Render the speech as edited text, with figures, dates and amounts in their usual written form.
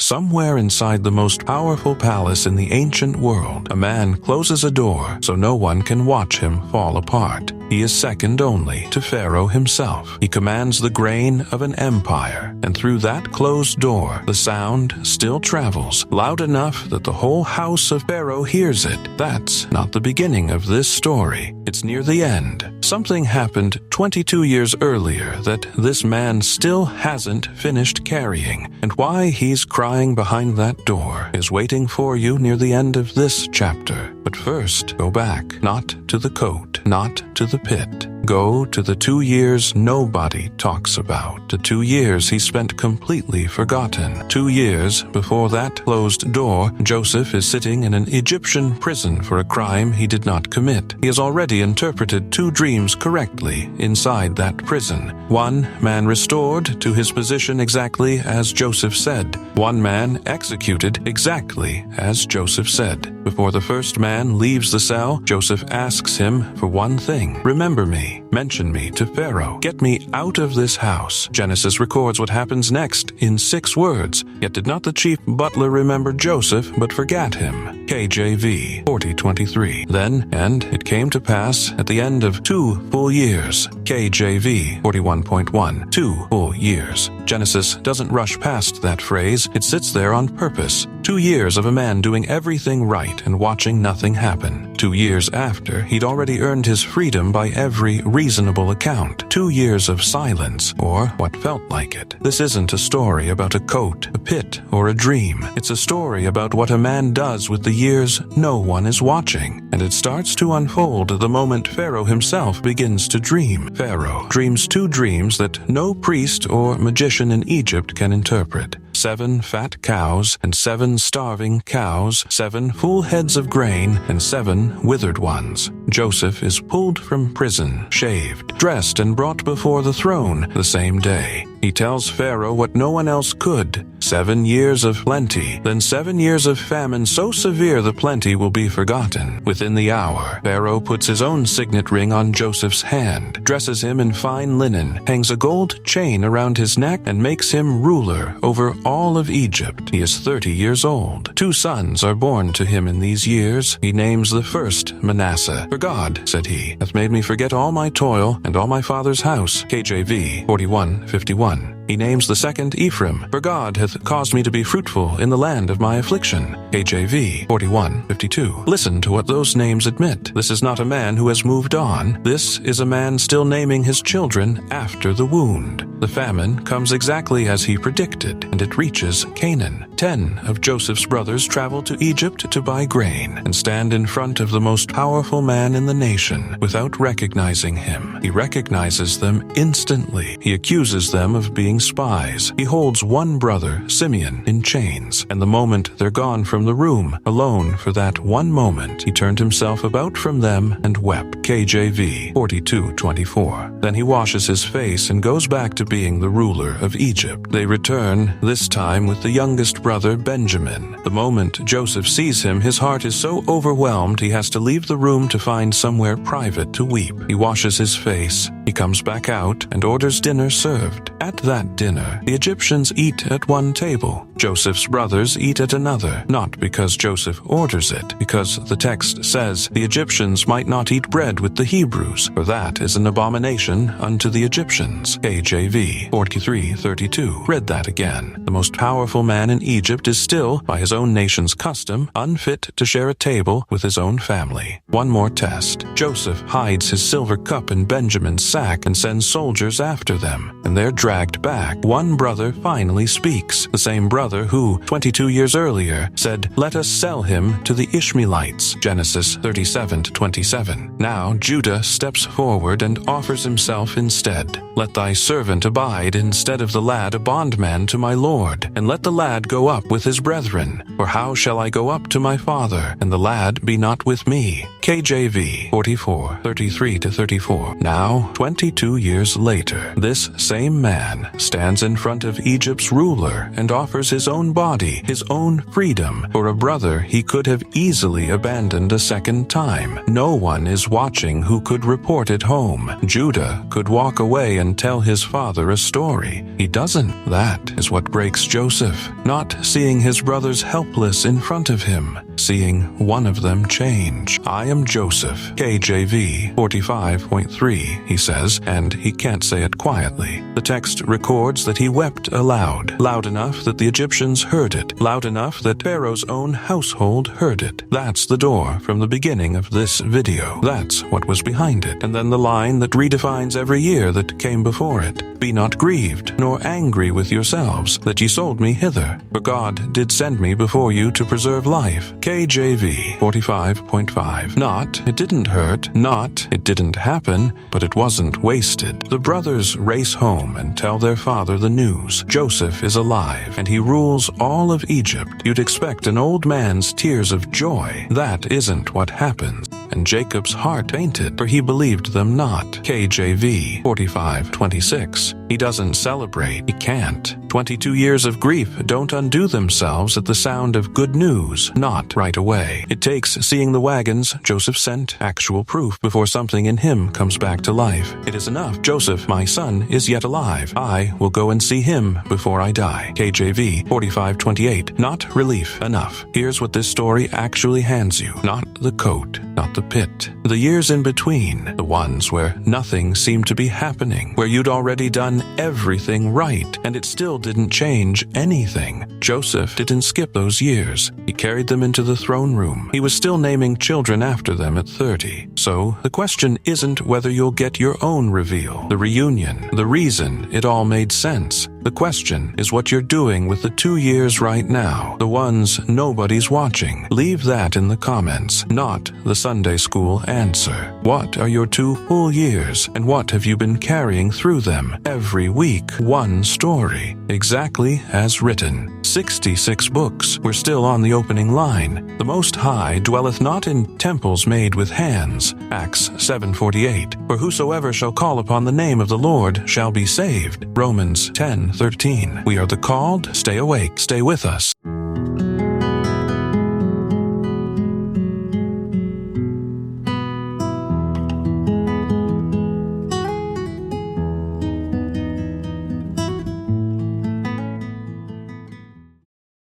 Somewhere inside the most powerful palace in the ancient world, a man closes a door so no one can watch him fall apart. He is second only to Pharaoh himself. He commands the grain of an empire, and through that closed door, the sound still travels, loud enough that the whole house of Pharaoh hears it. That's not the beginning of this story. It's near the end. Something happened 22 years earlier that this man still hasn't finished carrying, and why he's crying behind that door is waiting for you near the end of this chapter. But first, go back, not to the coat, not to the pit. Go to the 2 years nobody talks about. The 2 years he spent completely forgotten. 2 years before that closed door, Joseph is sitting in an Egyptian prison for a crime he did not commit. He has already interpreted 2 dreams correctly inside that prison. One man restored to his position exactly as Joseph said. One man executed exactly as Joseph said. Before the first man leaves the cell, Joseph asks him for one thing. Remember me. Mention me to Pharaoh. Get me out of this house. Genesis records what happens next in 6 words. Yet did not the chief butler remember Joseph, but forgot him. KJV 40:23. Then, and it came to pass at the end of 2 full years. KJV 41.1. 2 full years. Genesis doesn't rush past that phrase. It sits there on purpose. 2 years of a man doing everything right and watching nothing happen. 2 years after, he'd already earned his freedom by every reasonable account. 2 years of silence, or what felt like it. This isn't a story about a coat, a pit, or a dream. It's a story about what a man does with the years no one is watching. And it starts to unfold the moment Pharaoh himself begins to dream. Pharaoh dreams 2 dreams that no priest or magician in Egypt can interpret. 7 fat cows and 7 starving cows, 7 full heads of grain and 7 withered ones. Joseph is pulled from prison, shaved, dressed, and brought before the throne the same day. He tells Pharaoh what no one else could. 7 years of plenty, then 7 years of famine so severe the plenty will be forgotten. Within the hour, Pharaoh puts his own signet ring on Joseph's hand, dresses him in fine linen, hangs a gold chain around his neck, and makes him ruler over all of Egypt. He is 30 years old. 2 sons are born to him in these years. He names the first Manasseh. For God, said he, hath made me forget all my toil and all my father's house. KJV 41:51. He names the second Ephraim. For God hath caused me to be fruitful in the land of my affliction. KJV 41:52. Listen to what those names admit. This is not a man who has moved on. This is a man still naming his children after the wound. The famine comes exactly as he predicted, and it reaches Canaan. 10 of Joseph's brothers travel to Egypt to buy grain and stand in front of the most powerful man in the nation without recognizing him. He recognizes them instantly. He accuses them of being spies. He holds one brother, Simeon, in chains, and the moment they're gone from the room, alone for that one moment, he turned himself about from them and wept. KJV 42:24. Then he washes his face and goes back to being the ruler of Egypt. They return, this time with the youngest brother, Benjamin. The moment Joseph sees him, his heart is so overwhelmed he has to leave the room to find somewhere private to weep. He washes his face. He comes back out and orders dinner served. At that dinner, the Egyptians eat at one table. Joseph's brothers eat at another, not because Joseph orders it, because the text says the Egyptians might not eat bread with the Hebrews, for that is an abomination unto the Egyptians. KJV 43:32. Read that again. The most powerful man in Egypt is still, by his own nation's custom, unfit to share a table with his own family. One more test. Joseph hides his silver cup in Benjamin's sack and sends soldiers after them, and they're dragged back. One brother finally speaks, the same brother who, 22 years earlier, said, "Let us sell him to the Ishmaelites." Genesis 37:27. Now Judah steps forward and offers himself instead. "Let thy servant abide instead of the lad a bondman to my lord, and let the lad go up with his brethren. For how shall I go up to my father, and the lad be not with me?" KJV 44:33-34. Now, 22 years later, this same man stands in front of Egypt's ruler and offers his own body, his own freedom, for a brother he could have easily abandoned a second time. No one is watching who could report it home. Judah could walk away and tell his father a story. He doesn't. That is what breaks Joseph. Not seeing his brothers helpless in front of him, seeing one of them change. I am Joseph, KJV 45.3, he says, and he can't say it quietly. The text records that he wept aloud, loud enough that the Egyptians heard it, loud enough that Pharaoh's own household heard it. That's the door from the beginning of this video. That's what was behind it. And then the line that redefines every year that came before it. Be not grieved, nor angry with yourselves, that ye sold me hither. For God did send me before you to preserve life. KJV 45.5. Not, it didn't hurt, not, it didn't happen, but it wasn't wasted. The brothers race home and tell their father the news. Joseph is alive, and he rules all of Egypt. You'd expect an old man's tears of joy. That isn't what happens. And Jacob's heart fainted, for he believed them not. KJV 45:26. He doesn't celebrate. He can't. 22 years of grief don't undo themselves at the sound of good news. Not right away. It takes seeing the wagons Joseph sent, actual proof, before something in him comes back to life. It is enough. Joseph, my son, is yet alive. I will go and see him before I die. KJV 45:28. Not relief enough. Here's what this story actually hands you. Not the coat, not the pit. The years in between, the ones where nothing seemed to be happening, where you'd already done everything right, and it still didn't change anything. Joseph didn't skip those years. He carried them into the throne room. He was still naming children after them at 30. So the question isn't whether you'll get your own reveal, the reunion, the reason it all made sense. The question is what you're doing with the 2 years right now, the ones nobody's watching. Leave that in the comments, not the Sunday school answer. What are your 2 full years, and what have you been carrying through them? Every week, one story, exactly as written. 66 books. We're still on the opening line. The Most High dwelleth not in temples made with hands. Acts 7:48. For whosoever shall call upon the name of the Lord shall be saved. Romans 10:13. We are the called. Stay awake. Stay with us.